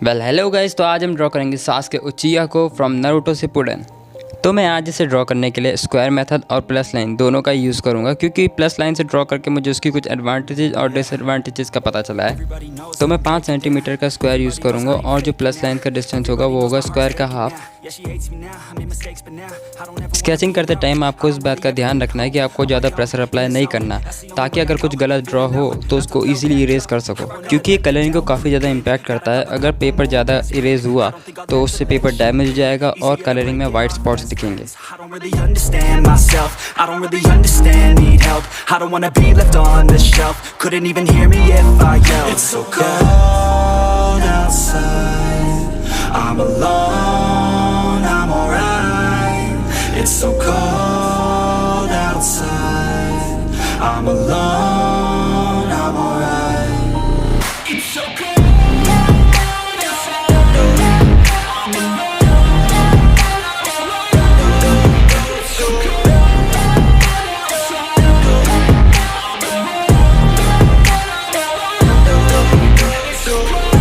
Hello guys, तो आज हम ड्रॉ करेंगे सास्के उचिहा को फ्रॉम नारुतो शिपुडेन। तो मैं आज इसे ड्रॉ करने के लिए स्क्वायर मेथड और प्लस लाइन दोनों का यूज़ करूंगा, क्योंकि प्लस लाइन से ड्रॉ करके मुझे उसकी कुछ एडवांटेजेस और डिसएडवांटेजेस का पता चला है। तो मैं 5 सेंटीमीटर का स्क्वायर यूज़ करूंगा और जो प्लस लाइन का डिस्टेंस होगा वो होगा स्क्वायर का हाफ। स्केचिंग करते टाइम आपको इस बात का ध्यान रखना है कि आपको ज़्यादा प्रेशर अप्लाई नहीं करना, ताकि अगर कुछ गलत ड्रॉ हो तो उसको ईजिली इरेज कर सको, क्योंकि ये कलरिंग को काफ़ी ज़्यादा इम्पैक्ट करता है। अगर पेपर ज़्यादा इरेज हुआ तो उससे पेपर डैमेज हो जाएगा और कलरिंग में वाइट स्पॉट्स दिखेंगे। I'm alone, I'm alright. It's so cold outside. I'm alone, I'm alright. It's so cold outside. I'm alone, it's so cold outside. It's so cold.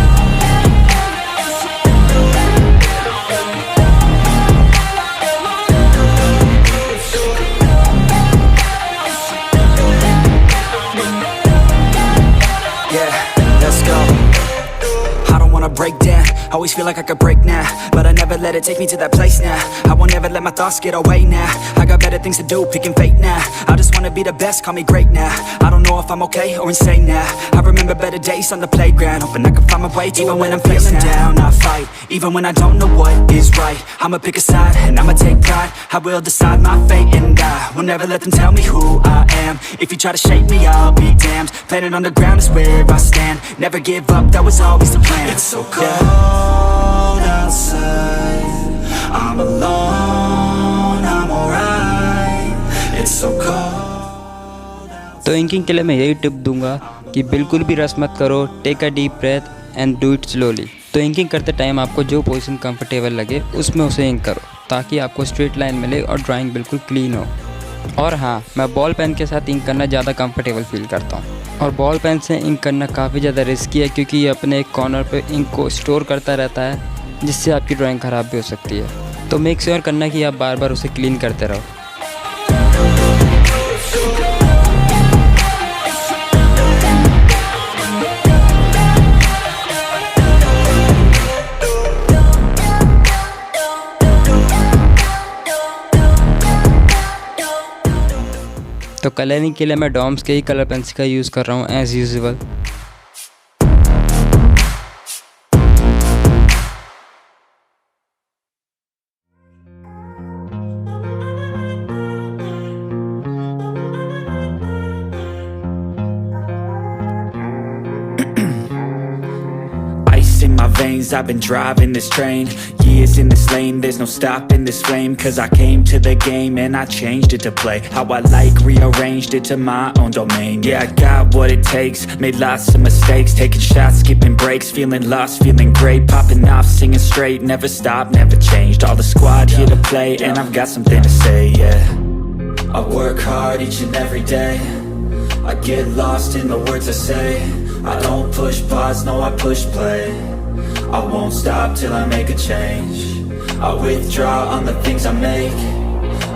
Break down, always feel like I could break now, but I never let it take me to that place now. I won't ever let my thoughts get away now. I got better things to do, picking fate now. I just wanna be the best, call me great now. I don't know if I'm okay or insane now. I remember better days on the playground, hoping I can find my way to even when I'm feeling down. I fight, even when I don't know what is right. I'ma pick a side, and I'ma take pride. I will decide my fate, and I will never let them tell me who I am. If you try to shape me, I'll be damned. Planet on the ground is where I stand. Never give up, that was always the plan. It's so cold outside. I'm alone, I'm alright. It's so cold outside. तो inking के लिए मैं यही tip दूंगा कि बिल्कुल भी rush मत करो। Take a deep breath and do it slowly. तो इंकिंग करते टाइम आपको जो पोजीशन कंफर्टेबल लगे उसमें उसे इंक करो, ताकि आपको स्ट्रेट लाइन मिले और ड्राइंग बिल्कुल क्लीन हो। और हाँ, मैं बॉल पेन के साथ इंक करना ज़्यादा कंफर्टेबल फील करता हूँ। और बॉल पेन से इंक करना काफ़ी ज़्यादा रिस्की है, क्योंकि ये अपने एक कॉर्नर पे इंक को स्टोर करता रहता है, जिससे आपकी ड्राइंग ख़राब भी हो सकती है। तो मेक श्योर करना कि आप बार बार उसे क्लीन करते रहो। तो कलरिंग के लिए मैं डॉम्स के ही कलर पेंसिल का यूज़ कर रहा हूँ as usual. In my veins, I've been driving this train. Years in this lane, there's no stopping this flame. Cause I came to the game and I changed it to play how I like, rearranged it to my own domain. Yeah, I got what it takes, made lots of mistakes, taking shots, skipping breaks, feeling lost, feeling great, popping off, singing straight, never stopped, never changed. All the squad here to play and I've got something to say, yeah. I work hard each and every day, I get lost in the words I say. I don't push pause, no I push play. I won't stop till I make a change. I withdraw on the things I make.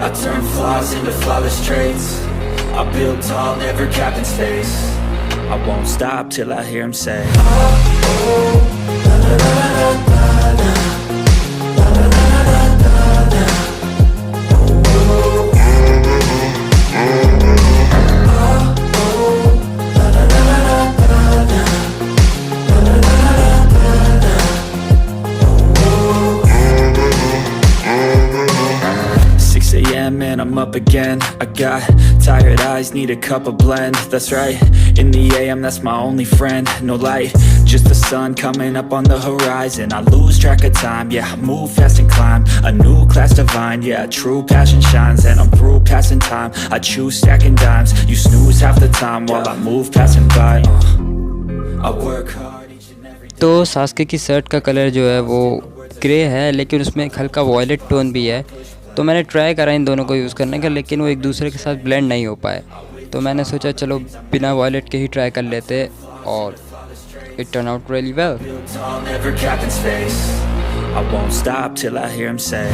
I turn flaws into flawless traits. I build tall, never capped in space. I won't stop till I hear him say, oh, la la la la la la. And I'm up again. I got tired eyes, need a cup of blend. That's right, in the AM, that's my only friend. No light, just the sun coming up on the horizon. I lose track of time, yeah, I move fast and climb a new class divine, yeah, true passion shines. And I'm through passing time, I choose stacking dimes. You snooze half the time while I move passing by. I work hard each and every day. तो Sasuke की shirt का colour जो है वो grey है, लेकिन उसमें एक हल्का वॉयलेट टोन भी है। तो मैंने ट्राई करा इन दोनों को यूज़ करने का, लेकिन वो एक दूसरे के साथ ब्लेंड नहीं हो पाए। तो मैंने सोचा चलो बिना वॉयलेट के ही ट्राई कर लेते और It turned out really well. Built tall, never capped in space. I won't stop till I hear him say,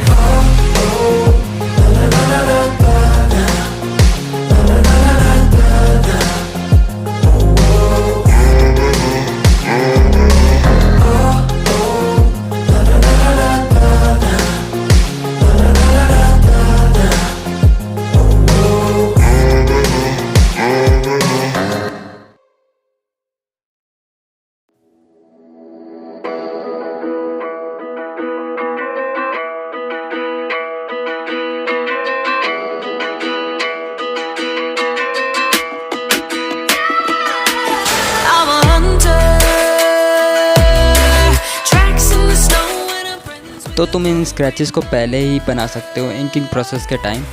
I'm a hunter, tracks in the snow and a prince. तो तुम इन scratches को पहले ही बना सकते हो इंकिंग प्रोसेस के time,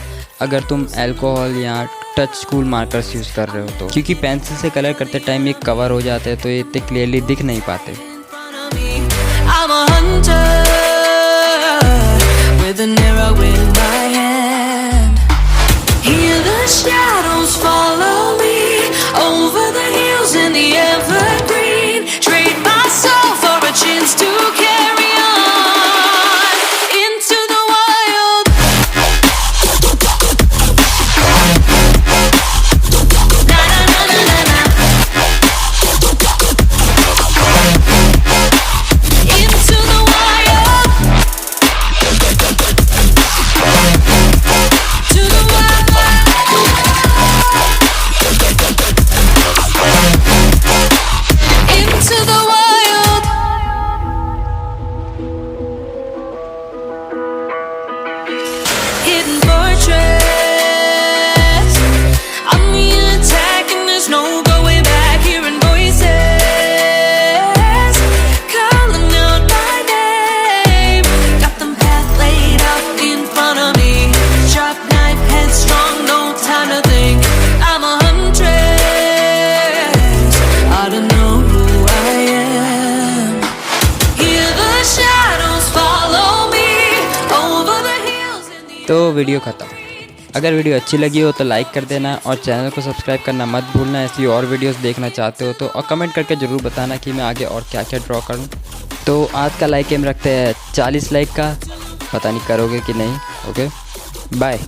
अगर तुम अल्कोहल या टच स्कूल मार्कर्स यूज़ कर रहे हो तो, क्योंकि पेंसिल से कलर करते टाइम ये कवर हो जाते हैं तो ये इतने क्लियरली दिख नहीं पाते। I'm a hunter with an arrow in my hand. Hear the shadows follow me over the hills in the evergreen. Trade my soul for a chance to carry on into the wild. Na na na na na na. Into the wild. To the wild. Into the wild. Hidden fortress. I'm the attack and there's no going back. Hearing voices calling out my name. Got them path laid out in front of me. Sharp knife, headstrong, no time to think. I'm a huntress. I don't know who I am. Hear the shadows follow me over the hills in the तो video ख़त्म। अगर video अच्छी लगी हो तो like कर देना और चैनल को सब्सक्राइब करना मत भूलना। ऐसी और वीडियोस देखना चाहते हो तो, और कमेंट करके ज़रूर बताना कि मैं आगे और क्या क्या ड्रॉ करूं। तो आज का लाइक एम रखते हैं 40 लाइक का, पता नहीं करोगे कि नहीं। Okay bye.